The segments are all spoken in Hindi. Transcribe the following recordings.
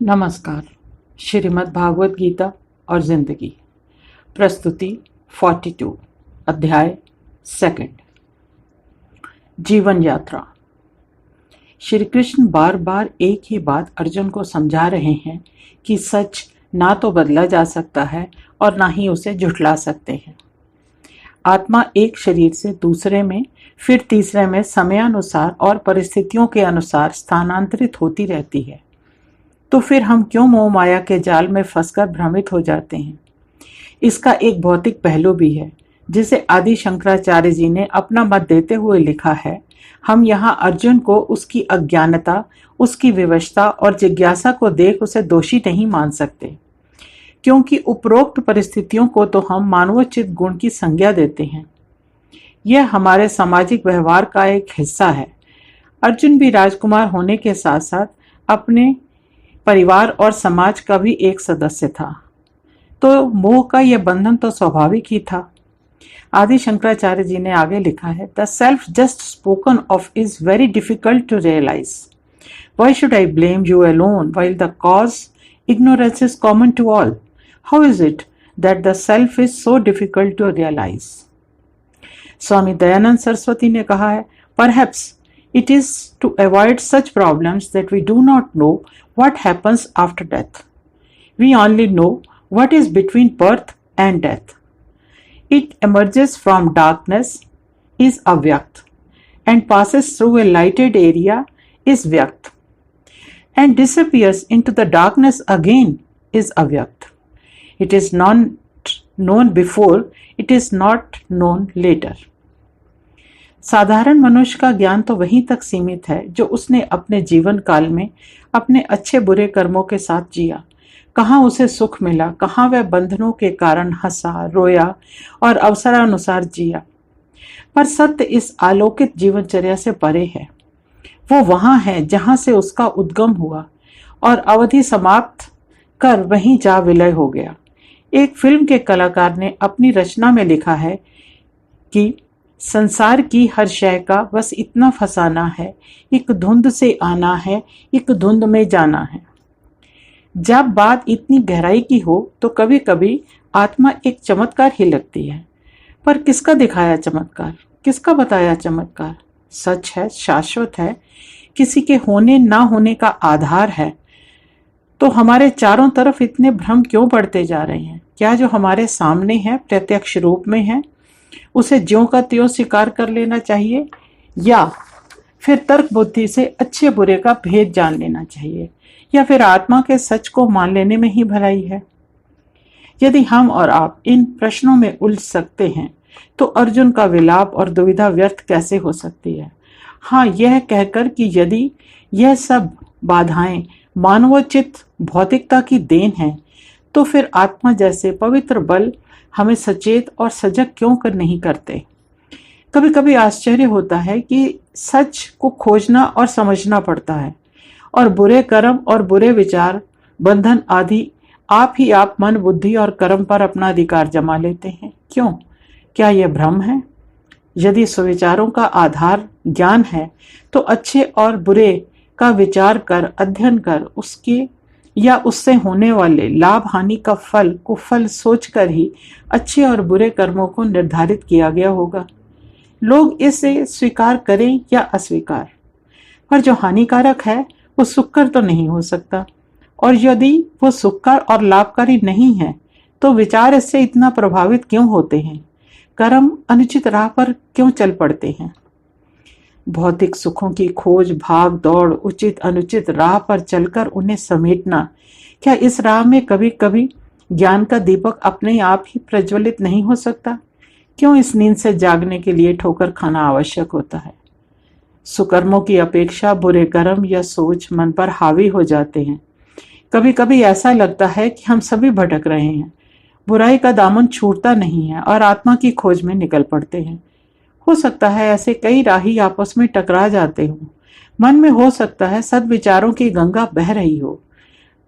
नमस्कार। श्रीमद् भागवत गीता और जिंदगी, प्रस्तुति 42, अध्याय सेकंड, जीवन यात्रा। श्री कृष्ण बार बार एक ही बात अर्जुन को समझा रहे हैं कि सच ना तो बदला जा सकता है और ना ही उसे झुठला सकते हैं। आत्मा एक शरीर से दूसरे में, फिर तीसरे में समयानुसार और परिस्थितियों के अनुसार स्थानांतरित होती रहती है। तो फिर हम क्यों मोह माया के जाल में फंसकर भ्रमित हो जाते हैं? इसका एक भौतिक पहलू भी है, जिसे आदि शंकराचार्य जी ने अपना मत देते हुए लिखा है। हम यहाँ अर्जुन को उसकी अज्ञानता, उसकी विवशता और जिज्ञासा को देख उसे दोषी नहीं मान सकते, क्योंकि उपरोक्त परिस्थितियों को तो हम मानवोचित गुण की संज्ञा देते हैं। यह हमारे सामाजिक व्यवहार का एक हिस्सा है। अर्जुन भी राजकुमार होने के साथ साथ अपने परिवार और समाज का भी एक सदस्य था, तो मोह का यह बंधन तो स्वाभाविक ही था। आदि शंकराचार्य जी ने आगे लिखा है, the self just spoken of is very difficult to realize. Why should I blame you alone while the cause ignorance is common to all? How is it that the self is so difficult to realize? Swami Dayananda Saraswati ने कहा है, perhaps it is to avoid such problems that we do not know what happens after death. We only know what is between birth and death. It emerges from darkness, is avyakt, and passes through a lighted area, is vyakt, and disappears into the darkness again, is avyakt. It is not known before, it is not known later. साधारण मनुष्य का ज्ञान तो वहीं तक सीमित है जो उसने अपने जीवन काल में अपने अच्छे बुरे कर्मों के साथ जिया। कहाँ उसे सुख मिला, कहाँ वह बंधनों के कारण हंसा, रोया और अवसरानुसार जिया। पर सत्य इस आलोकित जीवनचर्या से परे है। वो वहां है जहां से उसका उद्गम हुआ और अवधि समाप्त कर वहीं जा विलय हो गया। एक फिल्म के कलाकार ने अपनी रचना में लिखा है कि संसार की हर शय का बस इतना फसाना है, एक धुंध से आना है, एक धुंध में जाना है। जब बात इतनी गहराई की हो तो कभी कभी आत्मा एक चमत्कार ही लगती है। पर किसका दिखाया चमत्कार, किसका बताया चमत्कार? सच है, शाश्वत है, किसी के होने ना होने का आधार है। तो हमारे चारों तरफ इतने भ्रम क्यों बढ़ते जा रहे हैं? क्या जो हमारे सामने है, प्रत्यक्ष रूप में है, उसे ज्यों का त्यों स्वीकार कर लेना चाहिए, या फिर तर्क बुद्धि से अच्छे बुरे का भेद जान लेना चाहिए, या फिर आत्मा के सच को मान लेने में ही भलाई है? यदि हम और आप इन प्रश्नों में उलझ सकते हैं तो अर्जुन का विलाप और दुविधा व्यर्थ कैसे हो सकती है? हाँ, यह कहकर कि यदि यह सब बाधाएं मानवोचित भौतिकता की देन है, तो फिर आत्मा जैसे पवित्र बल हमें सचेत और सजग क्यों कर नहीं करते? कभी कभी आश्चर्य होता है कि सच को खोजना और समझना पड़ता है, और बुरे कर्म और बुरे विचार, बंधन आदि आप ही आप मन, बुद्धि और कर्म पर अपना अधिकार जमा लेते हैं। क्यों? क्या यह भ्रम है? यदि सुविचारों का आधार ज्ञान है तो अच्छे और बुरे का विचार कर, अध्ययन कर, उसके या उससे होने वाले लाभ हानि का फल को फल सोचकर ही अच्छे और बुरे कर्मों को निर्धारित किया गया होगा। लोग इसे स्वीकार करें या अस्वीकार, पर जो हानिकारक है वो सुखकर तो नहीं हो सकता, और यदि वो सुखकर और लाभकारी नहीं है तो विचार इससे इतना प्रभावित क्यों होते हैं? कर्म अनुचित राह पर क्यों चल पड़ते हैं? भौतिक सुखों की खोज, भाग दौड़, उचित अनुचित राह पर चलकर उन्हें समेटना, क्या इस राह में कभी कभी ज्ञान का दीपक अपने आप ही प्रज्वलित नहीं हो सकता? क्यों इस नींद से जागने के लिए ठोकर खाना आवश्यक होता है? सुकर्मों की अपेक्षा बुरे कर्म या सोच मन पर हावी हो जाते हैं। कभी कभी ऐसा लगता है कि हम सभी भटक रहे हैं, बुराई का दामन छूटता नहीं है और आत्मा की खोज में निकल पड़ते हैं। हो सकता है ऐसे कई राही आपस में टकरा जाते हों, मन में हो सकता है सद्विचारों की गंगा बह रही हो,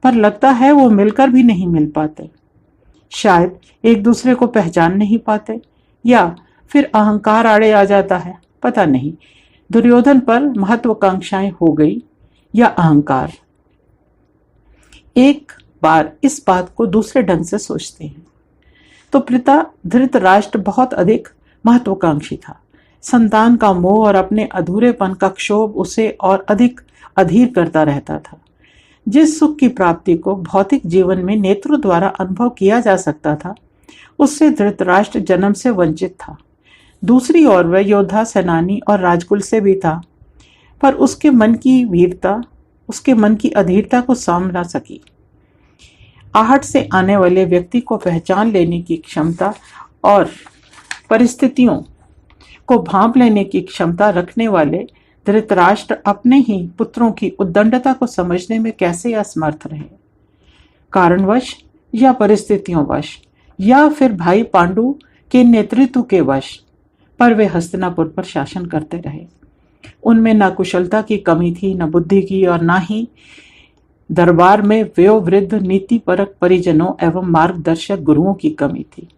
पर लगता है वो मिलकर भी नहीं मिल पाते। शायद एक दूसरे को पहचान नहीं पाते, या फिर अहंकार आड़े आ जाता है, पता नहीं। दुर्योधन पर महत्वाकांक्षाएं हो गई या अहंकार। एक बार इस बात को दूसरे ढंग से सोचते हैं तो पिता धृतराष्ट्र बहुत अधिक महत्वाकांक्षी था। संतान का मोह और अपने अधूरेपन का क्षोभ उसे और अधिक अधीर करता रहता था। जिस सुख की प्राप्ति को भौतिक जीवन में नेत्रों द्वारा अनुभव किया जा सकता था, उससे धृतराष्ट्र जन्म से वंचित था। दूसरी ओर वह योद्धा, सेनानी और राजकुल से भी था, पर उसके मन की वीरता उसके मन की अधीरता को साम ना सकी। आहट से आने वाले व्यक्ति को पहचान लेने की क्षमता और परिस्थितियों को भांप लेने की क्षमता रखने वाले धृतराष्ट्र अपने ही पुत्रों की उद्दंडता को समझने में कैसे असमर्थ रहे। कारणवश या परिस्थितियों-वश या फिर भाई पांडु के नेतृत्व के वश पर वे हस्तिनापुर पर शासन करते रहे। उनमें न कुशलता की कमी थी, न बुद्धि की, और न ही दरबार में वयोवृद्ध नीतिपरक परिजनों एवं मार्गदर्शक गुरुओं की कमी थी।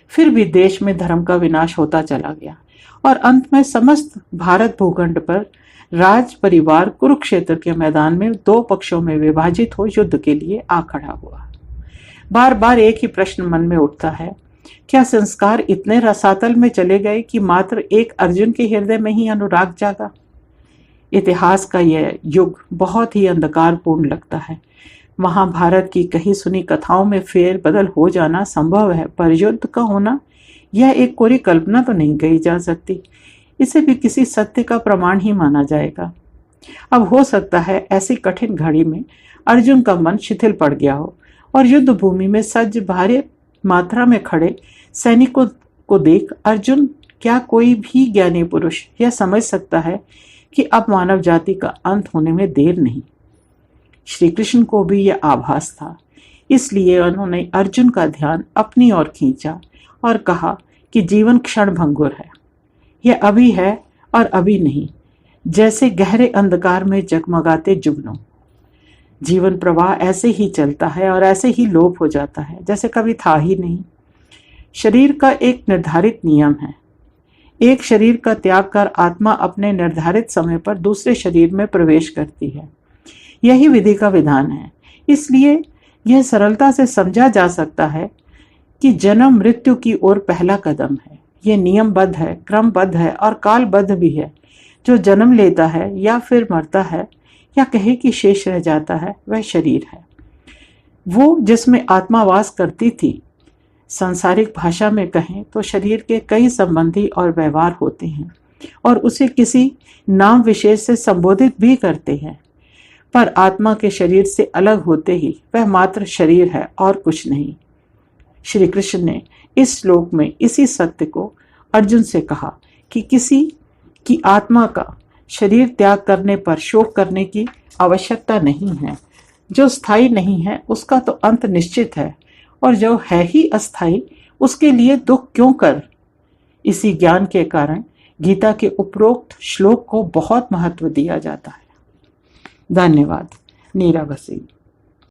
फिर भी देश में धर्म का विनाश होता चला गया और अंत में समस्त भारत भूखंड पर राज परिवार कुरुक्षेत्र के मैदान में दो पक्षों में विभाजित हो युद्ध के लिए आ खड़ा हुआ। बार बार एक ही प्रश्न मन में उठता है, क्या संस्कार इतने रसातल में चले गए कि मात्र एक अर्जुन के हृदय में ही अनुराग जागा? इतिहास का यह युग बहुत ही अंधकारपूर्ण लगता है। महाभारत की कही सुनी कथाओं में फेर बदल हो जाना संभव है, पर युद्ध का होना यह एक कोरी कल्पना तो नहीं कही जा सकती। इसे भी किसी सत्य का प्रमाण ही माना जाएगा। अब हो सकता है ऐसी कठिन घड़ी में अर्जुन का मन शिथिल पड़ गया हो और युद्ध भूमि में सज्ज भारी मात्रा में खड़े सैनिकों को देख अर्जुन क्या कोई भी ज्ञानी पुरुष यह समझ सकता है कि अब मानव जाति का अंत होने में देर नहीं। श्री कृष्ण को भी यह आभास था, इसलिए उन्होंने अर्जुन का ध्यान अपनी ओर खींचा और कहा कि जीवन क्षण भंगुर है। यह अभी है और अभी नहीं, जैसे गहरे अंधकार में जगमगाते जुगनों। जीवन प्रवाह ऐसे ही चलता है और ऐसे ही लोप हो जाता है जैसे कभी था ही नहीं। शरीर का एक निर्धारित नियम है। एक शरीर का त्याग कर आत्मा अपने निर्धारित समय पर दूसरे शरीर में प्रवेश करती है। यही विधि का विधान है। इसलिए यह सरलता से समझा जा सकता है कि जन्म मृत्यु की ओर पहला कदम है। यह नियमबद्ध है, क्रमबद्ध है और कालबद्ध भी है। जो जन्म लेता है या फिर मरता है या कहे कि शेष रह जाता है, वह शरीर है, वो जिसमें आत्मा वास करती थी। सांसारिक भाषा में कहें तो शरीर के कई संबंधी और व्यवहार होते हैं और उसे किसी नाम विशेष से संबोधित भी करते हैं, पर आत्मा के शरीर से अलग होते ही वह मात्र शरीर है और कुछ नहीं। श्री कृष्ण ने इस श्लोक में इसी सत्य को अर्जुन से कहा कि किसी की आत्मा का शरीर त्याग करने पर शोक करने की आवश्यकता नहीं है। जो स्थायी नहीं है उसका तो अंत निश्चित है, और जो है ही अस्थायी उसके लिए दुख क्यों कर। इसी ज्ञान के कारण गीता के उपरोक्त श्लोक को बहुत महत्व दिया जाता है। धन्यवाद। नीरा वसीम।